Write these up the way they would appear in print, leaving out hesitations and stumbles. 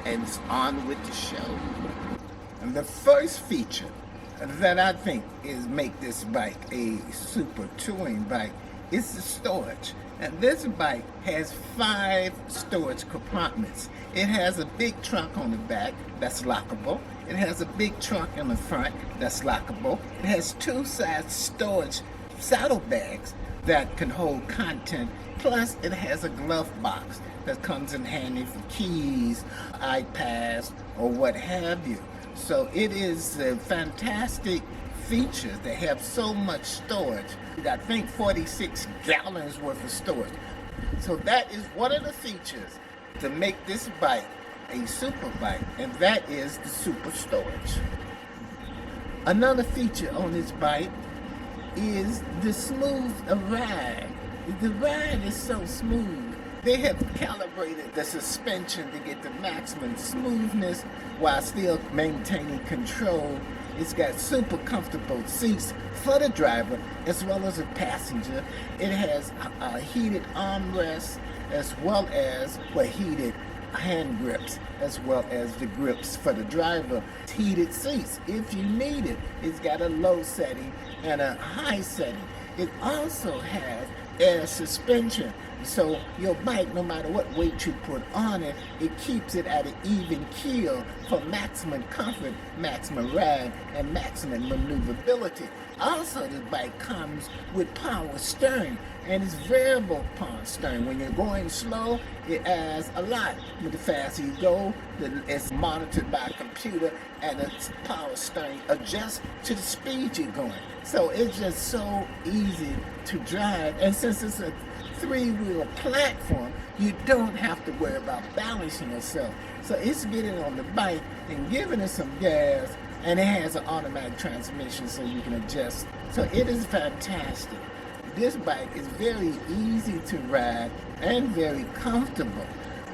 and it's on with the show. And the first feature that I think is make this bike a super touring bike is the storage. And this bike has 5 storage compartments. It has a big trunk on the back that's lockable. It has a big trunk in the front that's lockable. It has 2 side storage saddlebags that can hold content. Plus, it has a glove box that comes in handy for keys, iPads, or what have you. So it is a fantastic feature. They have so much storage. I think 46 gallons worth of storage. So that is one of the features to make this bike a super bike, and that is the super storage. Another feature on this bike is the smooth ride. The ride is so smooth. They have calibrated the suspension to get the maximum smoothness while still maintaining control. It's got super comfortable seats for the driver as well as the passenger. It has heated armrests as well as heated hand grips as well as the grips for the driver. Heated seats if you need it. It's got a low setting and a high setting. It also has air suspension. So your bike, no matter what weight you put on it, it keeps it at an even keel for maximum comfort, maximum ride, and maximum maneuverability. Also, this bike comes with power steering, and it's variable power steering. When you're going slow, it adds a lot. But the faster you go, it's monitored by a computer, and the power steering adjusts to the speed you're going. So it's just so easy to drive, and since it's a 3-wheel platform, you don't have to worry about balancing yourself. So it's getting on the bike and giving it some gas, and it has an automatic transmission so you can adjust. So it is fantastic. This bike is very easy to ride and very comfortable.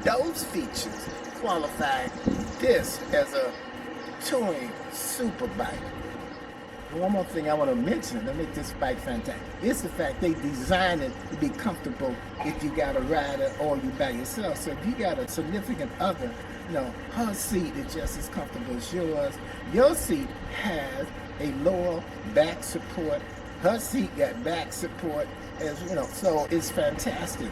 Those features qualify this as a touring super bike. One more thing I want to mention to make this bike fantastic is the fact they designed it to be comfortable if you got a rider or you by yourself. So if you got a significant other, her seat is just as comfortable as yours. Your seat has a lower back support. Her seat got back support so it's fantastic.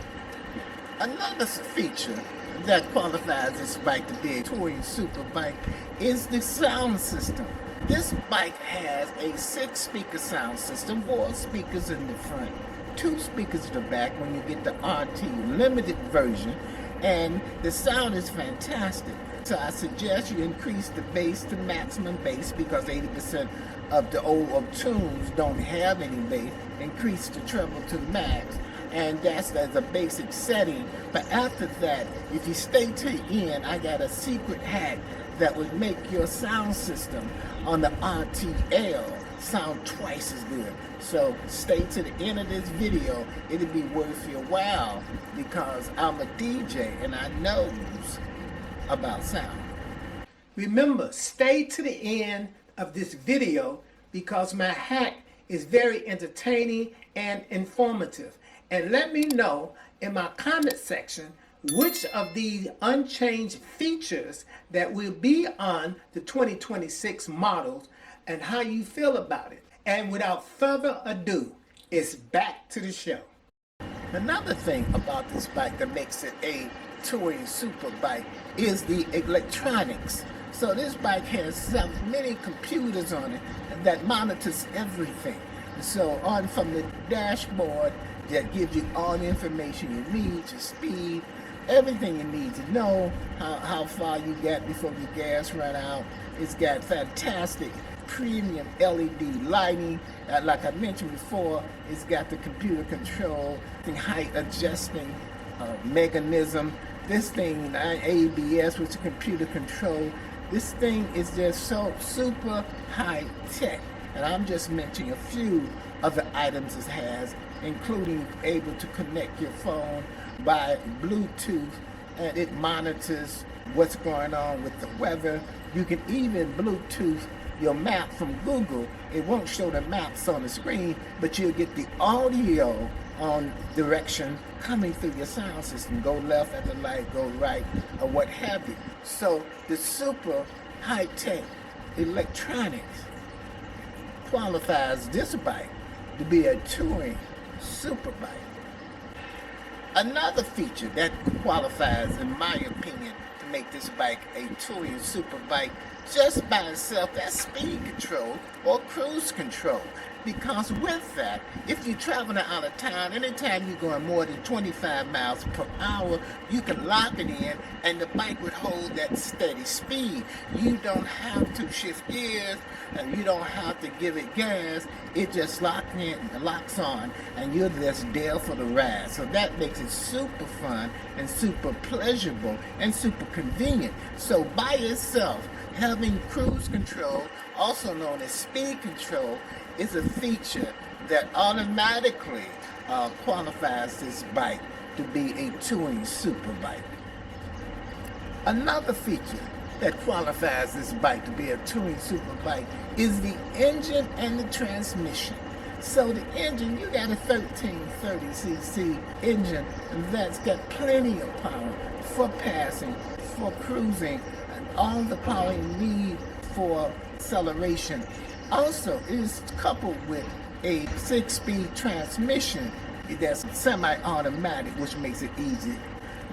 Another feature that qualifies this bike to be a touring super bike is the sound system. This bike has a 6-speaker sound system, 4 speakers in the front, 2 speakers in the back when you get the RT Limited version, and the sound is fantastic. So I suggest you increase the bass to maximum bass because 80% of the old tunes don't have any bass. Increase the treble to the max, and that's as a basic setting. But after that, if you stay to the end, I got a secret hack that would make your sound system on the RTL sound twice as good. So stay to the end of this video. It'll be worth your while because I'm a DJ and I knows about sound. Remember, stay to the end of this video because my hack is very entertaining and informative. And let me know in my comment section which of these unchanged features that will be on the 2026 models and how you feel about it. And without further ado, it's back to the show. Another thing about this bike that makes it a touring super bike is the electronics. So this bike has many computers on it that monitors everything. So from the dashboard that gives you all the information you need, your speed, everything you need to know, how far you get before your gas run out. It's got fantastic premium LED lighting. Like I mentioned before, it's got the computer control, the height adjusting mechanism. This thing, ABS, which is computer control. This thing is just so super high tech. And I'm just mentioning a few of the items it has, including able to connect your phone by Bluetooth, and it monitors what's going on with the weather. You can even Bluetooth your map from Google, it won't show the maps on the screen, but you'll get the audio on direction coming through your sound system. Go left at the light, go right, or what have you. So the super high-tech electronics qualifies this bike to be a touring super bike. Another feature that qualifies, in my opinion, to make this bike a touring super bike just by itself, that's speed control or cruise control. Because with that, if you're traveling out of town, anytime you're going more than 25 miles per hour, you can lock it in and the bike would hold that steady speed. You don't have to shift gears and you don't have to give it gas. It just locks on and you're just there for the ride. So that makes it super fun and super pleasurable and super convenient. So by itself, having cruise control, also known as speed control, is a feature that automatically qualifies this bike to be a touring super bike. Another feature that qualifies this bike to be a touring super bike is the engine and the transmission. So the engine, you got a 1330cc engine that's got plenty of power for passing, for cruising, and all the power you need for acceleration. Also, it is coupled with a 6-speed transmission that's semi-automatic, which makes it easy.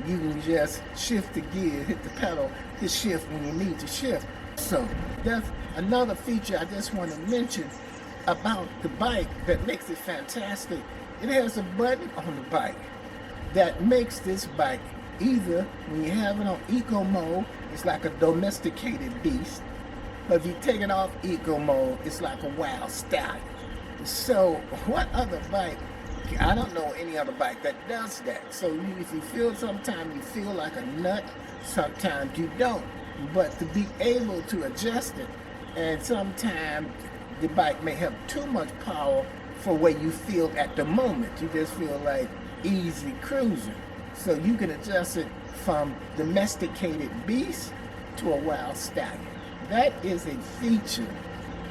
You can just shift the gear, hit the pedal to shift when you need to shift. So that's another feature I just want to mention about the bike that makes it fantastic. It has a button on the bike that makes this bike, either when you have it on eco mode, it's like a domesticated beast. But if you take it off eco mode, it's like a wild stallion. So what other bike, I don't know any other bike that does that. So if you feel, sometimes you feel like a nut, sometimes you don't. But to be able to adjust it, and sometimes the bike may have too much power for where you feel at the moment. You just feel like easy cruising. So you can adjust it from domesticated beast to a wild stallion. That is a feature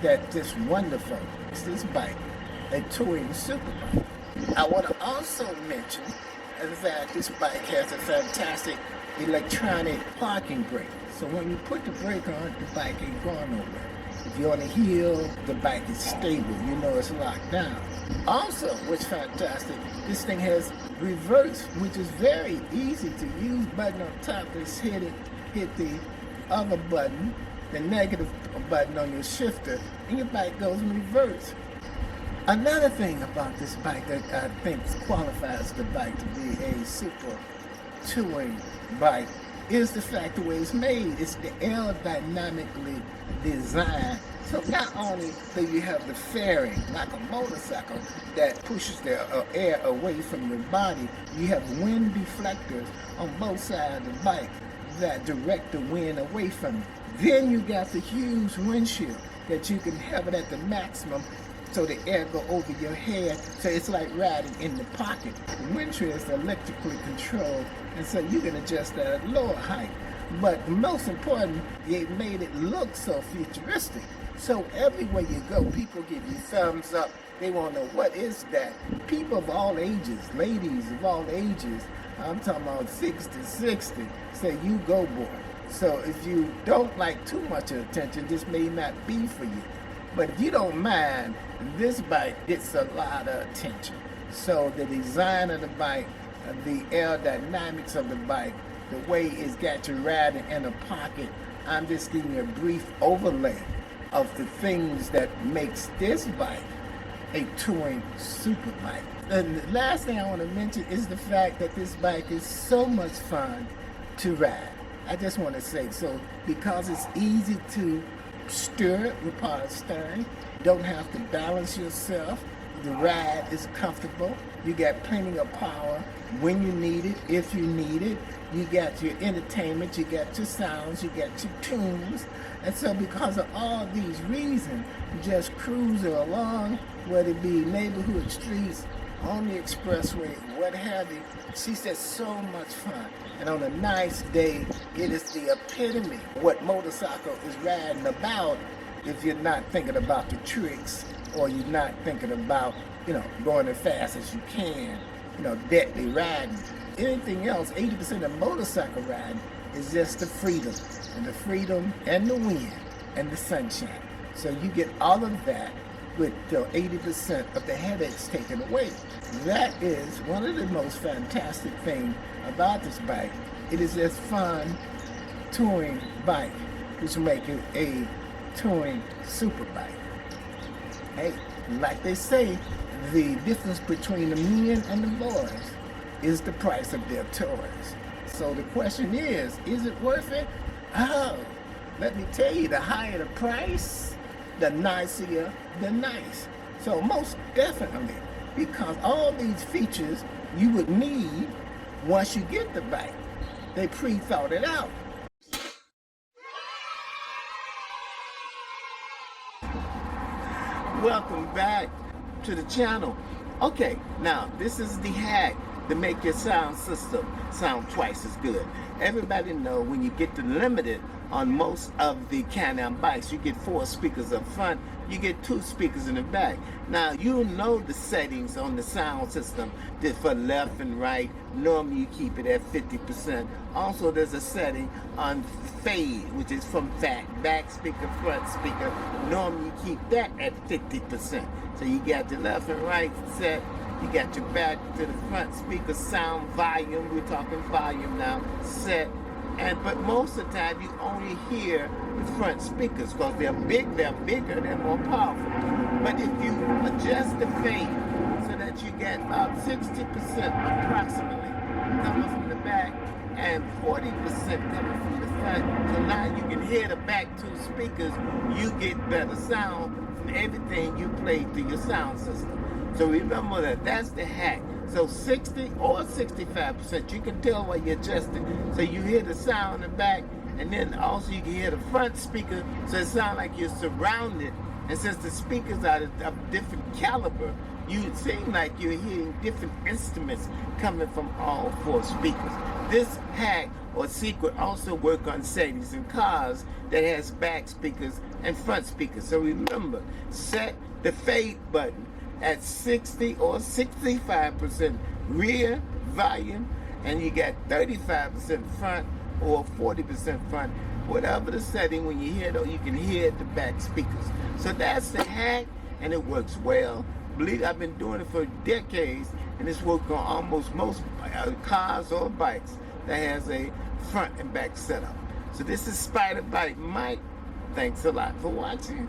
that just wonderful. It's this bike, a touring super bike. I want to also mention that this bike has a fantastic electronic parking brake. So when you put the brake on, the bike ain't going nowhere. If you're on a hill, the bike is stable. You know it's locked down. Also, what's fantastic, this thing has reverse, which is very easy to use. Button on top, just hit the other button, the negative button on your shifter, and your bike goes in reverse. Another thing about this bike that I think qualifies the bike to be a super touring bike is the fact the way it's made. It's the aerodynamically designed. So not only do you have the fairing, like a motorcycle, that pushes the air away from your body, you have wind deflectors on both sides of the bike that direct the wind away from you. Then you got the huge windshield that you can have it at the maximum so the air go over your head, so it's like riding in the pocket. The windshield is electrically controlled, and so you can adjust that at lower height. But most important, they made it look so futuristic. So everywhere you go, people give you thumbs up. They want to know, what is that? People of all ages, ladies of all ages, I'm talking about 60, say, you go boy. So if you don't like too much attention, this may not be for you. But if you don't mind, this bike gets a lot of attention. So the design of the bike, the aerodynamics of the bike, the way it's got you riding in a pocket, I'm just giving you a brief overlay of the things that makes this bike a touring super bike. And the last thing I want to mention is the fact that this bike is so much fun to ride. I just want to say, so because it's easy to steer it with power steering, don't have to balance yourself, the ride is comfortable, you got plenty of power when you need it, if you need it, you got your entertainment, you got your sounds, you got your tunes, and so because of all these reasons, you just cruise along, whether it be neighborhood streets, on the expressway, what have you. She said so much fun. And on a nice day, it is the epitome of what motorcycle is riding about. if you're not thinking about the tricks, or you're not thinking about, going as fast as you can, deadly riding. Anything else, 80% of motorcycle riding is just the freedom, and the wind, and the sunshine. So you get all of that with 80% of the headaches taken away. That is one of the most fantastic things about this bike. It is a fun touring bike, which make it a touring super bike. Hey, like they say, the difference between the men and the boys is the price of their toys. So the question is it worth it? Oh, let me tell you, the higher the price, the nicer the nice. So most definitely, because all these features you would need once you get the bike. They pre-thought it out. Welcome back to the channel. Okay, now this is the hack to make your sound system sound twice as good. Everybody know when you get the Limited on most of the Can-Am bikes, you get 4 speakers up front, you get 2 speakers in the back. Now you know the settings on the sound system that for left and right, normally you keep it at 50%. Also there's a setting on fade, which is from back speaker, front speaker. Normally you keep that at 50%. So you got the left and right set, you got your back to the front speaker sound volume, we're talking volume now, set. But most of the time you only hear the front speakers because they're bigger, they're more powerful. But if you adjust the fade so that you get about 60% approximately coming from the back and 40% coming from the front, so now you can hear the back 2 speakers, you get better sound from everything you play through your sound system. So remember that's the hack. So 60 or 65%, you can tell while you're adjusting. So you hear the sound in the back, and then also you can hear the front speaker, so it sounds like you're surrounded. And since the speakers are of different caliber, you seem like you're hearing different instruments coming from all 4 speakers. This hack or secret also work on settings in cars that has back speakers and front speakers. So remember, set the fade button at 60 or 65% rear volume, and you got 35% front or 40% front, whatever the setting. When you hear it, you can hear the back speakers. So that's the hack, and it works well. Believe I've been doing it for decades, and it's worked on almost most cars or bikes that has a front and back setup. So this is Spyder Bike Mike. Thanks a lot for watching.